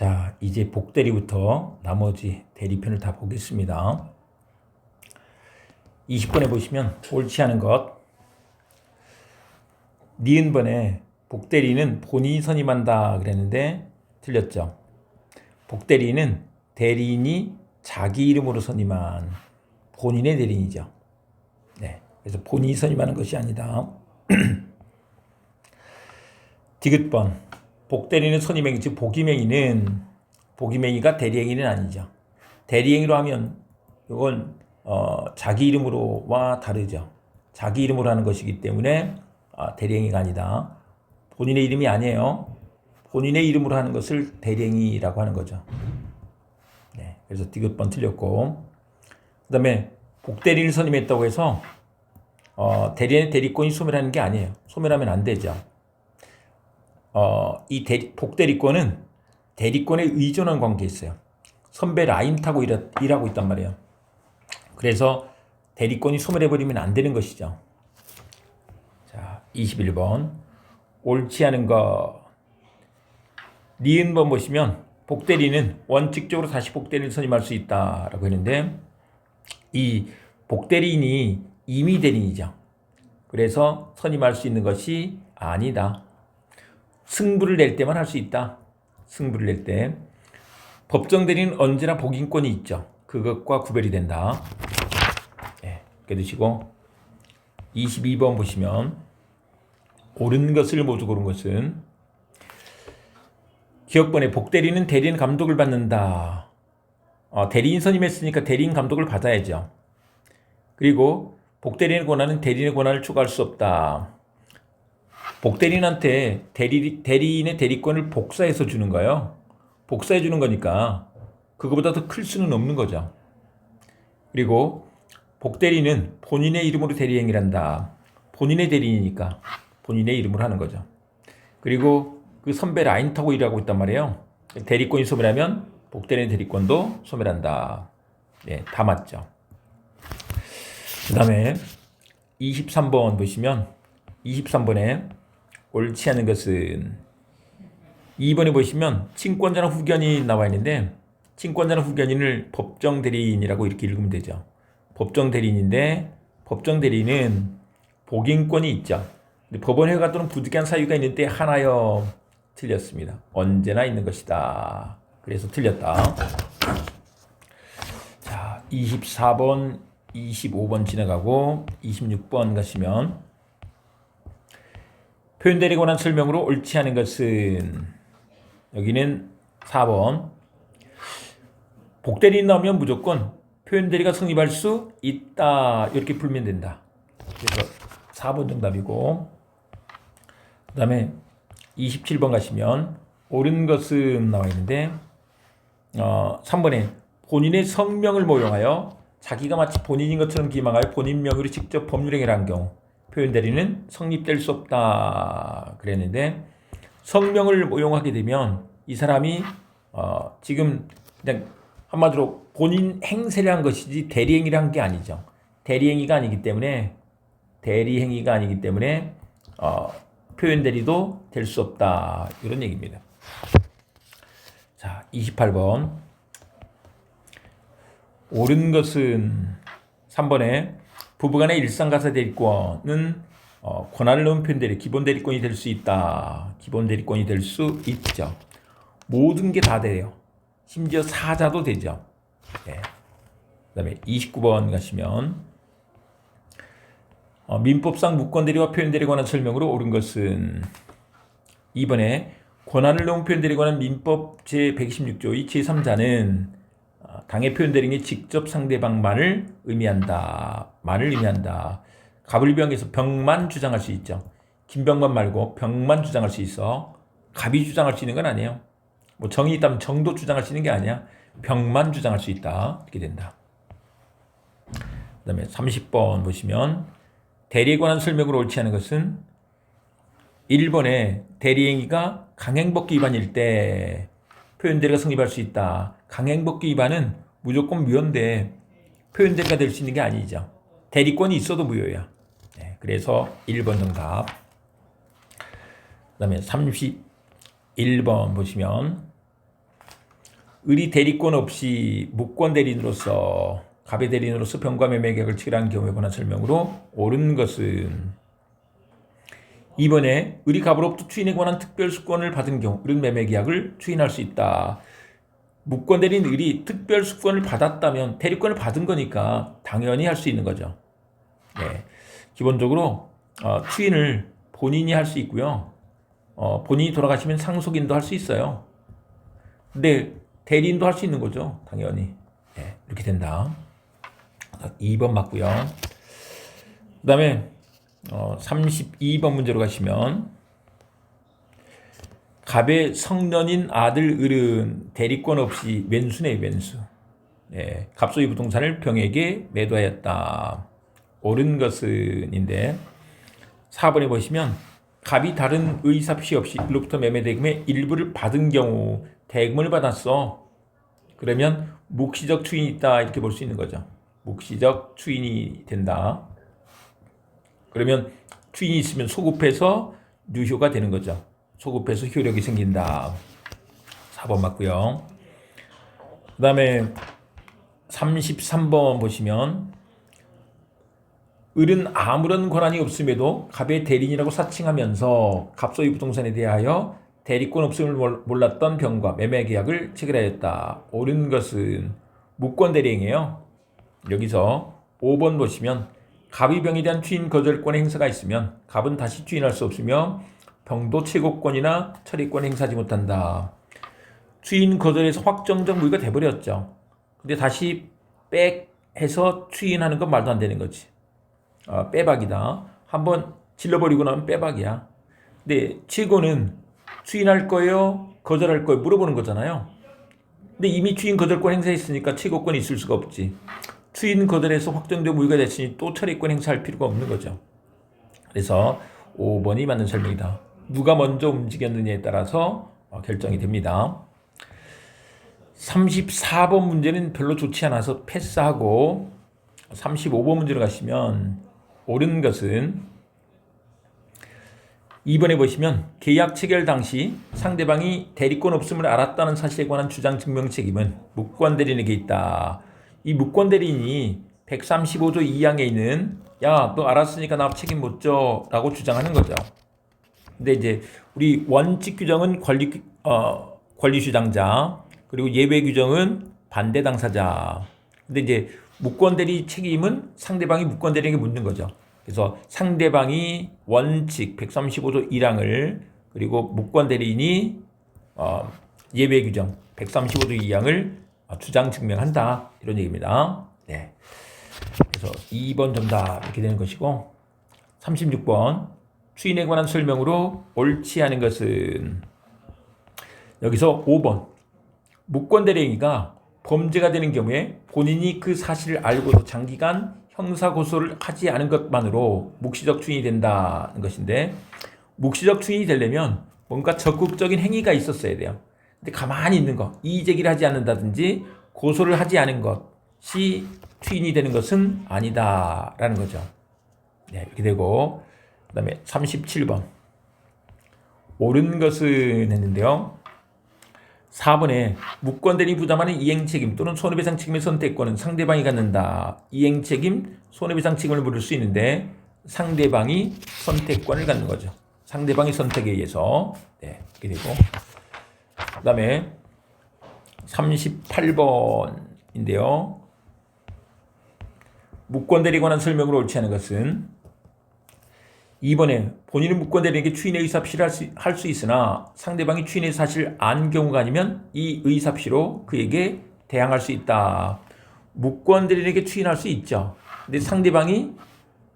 자, 이제 복대리부터 나머지 대리편을 다 보겠습니다. 20번에 보시면 옳지 않은 것. 니은번에 복대리는 본인이 선임한다 그랬는데 틀렸죠. 복대리는 대리인이 자기 이름으로 선임한 본인의 대리인이죠. 네, 그래서 본인이 선임하는 것이 아니다. 디귿번 복대리는 선임행위, 즉 복임행위가 대리행위는 아니죠. 대리행위로 하면 이건 자기 이름으로와 다르죠. 자기 이름으로 하는 것이기 때문에 대리행위가 아니다. 본인의 이름이 아니에요. 본인의 이름으로 하는 것을 대리행위라고 하는 거죠. 네, 그래서 디귿번 틀렸고, 그 다음에 복대리를 선임했다고 해서 대리인의 대리권이 소멸하는 게 아니에요. 소멸하면 안 되죠. 이 복대리권은 대리권에 의존한 관계에 있어요. 선배 라인 타고 일하고 있단 말이에요. 그래서 대리권이 소멸해버리면 안 되는 것이죠. 자, 21번 옳지 않은 거. 니은번 보시면 복대리는 원칙적으로 다시 복대리를 선임할 수 있다라고 했는데, 이 복대리인이 임의 대리인이죠. 그래서 선임할 수 있는 것이 아니다. 승부를 낼 때만 할 수 있다. 승부를 낼 때. 법정 대리는 언제나 복인권이 있죠. 그것과 구별이 된다. 네, 이렇게 드시고 22번 보시면 옳은 것을 모두 고른 것은 기억번에 복대리는 대리인 감독을 받는다. 대리인 선임했으니까 대리인 감독을 받아야죠. 그리고 복대리인의 권한은 대리인의 권한을 추가할 수 없다. 복대리인한테 대리인의 대리권을 복사해서 주는 거예요. 복사해 주는 거니까 그거보다 더 클 수는 없는 거죠. 그리고 복대리는 본인의 이름으로 대리행위를 한다. 본인의 대리인이니까 본인의 이름으로 하는 거죠. 그리고 그 선배 라인 타고 일하고 있단 말이에요. 대리권이 소멸하면 복대리인 대리권도 소멸한다. 네, 다 맞죠. 그 다음에 23번 보시면 23번에 옳지 않은 것은 2번에 보시면 친권자나 후견인 나와 있는데, 친권자나 후견인을 법정 대리인이라고 이렇게 읽으면 되죠. 법정 대리인인데 법정 대리인은 복인권이 있죠. 근데 법원회가 또는 부득이한 사유가 있는 때 하나여. 틀렸습니다. 언제나 있는 것이다. 그래서 틀렸다. 자, 24번, 25번 지나가고 26번 가시면 표현대리에 관한 설명으로 옳지 않은 것은, 여기는 4번 복대리인 나오면 무조건 표현대리가 성립할 수 있다 이렇게 풀면 된다. 그래서 4번 정답이고, 그 다음에 27번 가시면 옳은 것은 나와 있는데 3번에 본인의 성명을 모용하여 자기가 마치 본인인 것처럼 기망하여 본인 명의로 직접 법률행위를 한 경우 표현대리는 성립될 수 없다 그랬는데, 성명을 모용하게 되면 이 사람이 지금 그냥 한마디로 본인 행세를 한 것이지 대리행위를 한 게 아니죠. 대리행위가 아니기 때문에 표현대리도 될 수 없다 이런 얘기입니다. 자, 28번 옳은 것은 3번에 부부간의 일상가사 대리권은 권한을 넣은 표현대리, 기본 대리권이 될 수 있다. 기본 대리권이 될 수 있죠. 모든 게 다 돼요. 심지어 사자도 되죠. 네. 그 다음에 29번 가시면 민법상 무권대리와 표현대리에 관한 설명으로 옳은 것은 2번에 권한을 넣은 표현대리에 관한 민법 제126조 제3자는 당해 표현대리인이 직접 상대방만을 의미한다. 갑을병에서 병만 주장할 수 있죠. 김병만 말고 병만 주장할 수 있어. 갑이 주장할 수 있는 건 아니에요. 뭐 정이 있다면 정도 주장할 수 있는 게 아니야. 병만 주장할 수 있다. 이렇게 된다. 그 다음에 30번 보시면 대리에 관한 설명으로 옳지 않은 것은 1번에 대리행위가 강행법규 위반일 때 표현대리가 성립할 수 있다. 강행법규 위반은 무조건 무효인데 표현대리가 될 수 있는 게 아니죠. 대리권이 있어도 무효야. 네, 그래서 1번 정답. 그 다음에 31번 보시면 을이 대리권 없이 무권 대리인으로서 갑의 대리인으로서 병과 매매 계약을 체결한 경우에 관한 설명으로 옳은 것은 2번에 을이 갑으로부터 추인에 관한 특별수권을 받은 경우 을은 매매 계약을 추인할 수 있다. 무권 대리인 을이 특별수권을 받았다면 대리권을 받은 거니까 당연히 할 수 있는 거죠. 네. 기본적으로 추인을 본인이 할 수 있고요. 본인이 돌아가시면 상속인도 할 수 있어요. 근데 대리인도 할 수 있는 거죠. 당연히. 네, 이렇게 된다. 2번 맞고요. 그 다음에 32번 문제로 가시면 갑의 성년인 아들 을은 대리권 없이 왼수네요. 왼수. 네, 갑소유 부동산을 병에게 매도하였다. 옳은 것은인데 4번에 보시면 갑이 다른 의사표시 없이 을로부터 매매대금의 일부를 받은 경우 대금을 받았어. 그러면 묵시적 추인이 있다 이렇게 볼 수 있는 거죠. 묵시적 추인이 된다. 그러면 추인이 있으면 소급해서 유효가 되는 거죠. 소급해서 효력이 생긴다. 4번 맞고요. 그 다음에 33번 보시면 을은 아무런 권한이 없음에도 갑의 대리인이라고 사칭하면서 갑소유 부동산에 대하여 대리권 없음을 몰랐던 병과 매매 계약을 체결하였다. 옳은 것은 무권 대리행이에요. 여기서 5번 보시면 갑이 병에 대한 추인 거절권의 행사가 있으면 갑은 다시 추인할 수 없으며 병도 최고권이나 처리권 행사하지 못한다. 추인 거절에서 확정적 무효가 돼버렸죠. 근데 다시 백해서 추인하는 건 말도 안 되는 거지. 빼박이다. 한번 질러버리고 나면 빼박이야. 근데 최고는 추인할 거예요? 거절할 거예요? 물어보는 거잖아요. 근데 이미 추인 거절권 행사했으니까 최고권이 있을 수가 없지. 추인 거절에서 확정적 무효가 됐으니 또 처리권 행사할 필요가 없는 거죠. 그래서 5번이 맞는 설명이다. 누가 먼저 움직였느냐에 따라서 결정이 됩니다. 34번 문제는 별로 좋지 않아서 패스하고 35번 문제로 가시면 옳은 것은 2번에 보시면 계약 체결 당시 상대방이 대리권 없음을 알았다는 사실에 관한 주장 증명 책임은 무권 대리인에게 있다. 이 무권 대리인이 135조 2항에 있는 야, 너 알았으니까 나 책임 못 져 라고 주장하는 거죠. 근데 이제 우리 원칙 규정은 권리 주장자, 그리고 예외 규정은 반대 당사자. 근데 이제 무권 대리 책임은 상대방이 무권 대리에게 묻는 거죠. 그래서 상대방이 원칙 135조 1항을 그리고 무권 대리인이 예외 규정 135조 2항을 주장 증명한다 이런 얘기입니다. 네. 그래서 2번 정답 이렇게 되는 것이고 36번 추인에 관한 설명으로 옳지 않은 것은 여기서 5번 무권 대리인이가 범죄가 되는 경우에 본인이 그 사실을 알고도 장기간 형사고소를 하지 않은 것만으로 묵시적 추인이 된다는 것인데 묵시적 추인이 되려면 뭔가 적극적인 행위가 있었어야 돼요. 근데 가만히 있는 거, 이의제기를 하지 않는다든지 고소를 하지 않은 것이 추인이 되는 것은 아니다라는 거죠. 네, 이렇게 되고 그 다음에 37번 옳은 것은 했는데요. 4번에 무권 대리 부담하는 이행책임 또는 손해배상 책임의 선택권은 상대방이 갖는다. 이행책임, 손해배상 책임을 물을 수 있는데 상대방이 선택권을 갖는 거죠. 상대방의 선택에 의해서. 네, 이렇게 되고 그 다음에 38번인데요. 무권 대리에 관한 설명으로 옳지 않은 것은 2번에 본인은 무권 대리에게 추인의 의사표시를 할 수 있으나 상대방이 추인의 사실을 안 경우가 아니면 이 의사표시로 그에게 대항할 수 있다. 무권 대리에게 추인할 수 있죠. 근데 상대방이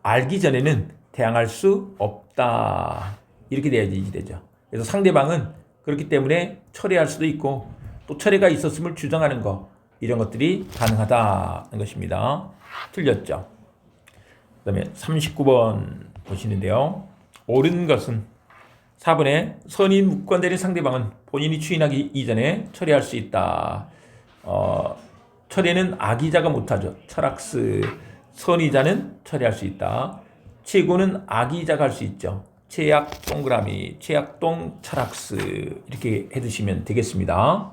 알기 전에는 대항할 수 없다. 이렇게 돼야지 되죠. 그래서 상대방은 그렇기 때문에 철회할 수도 있고 또 철회가 있었음을 주장하는 것 이런 것들이 가능하다는 것입니다. 틀렸죠. 그 다음에 39번 보시는데요. 옳은 것은 4번에 선인 무권 대리 상대방은 본인이 추인하기 이전에 철회할 수 있다. 철회는 악의자가 못하죠. 철학스. 선의자는 철회할 수 있다. 최고는 악의자가 할 수 있죠. 최악 동그라미, 최악동 철학스 이렇게 해두시면 되겠습니다.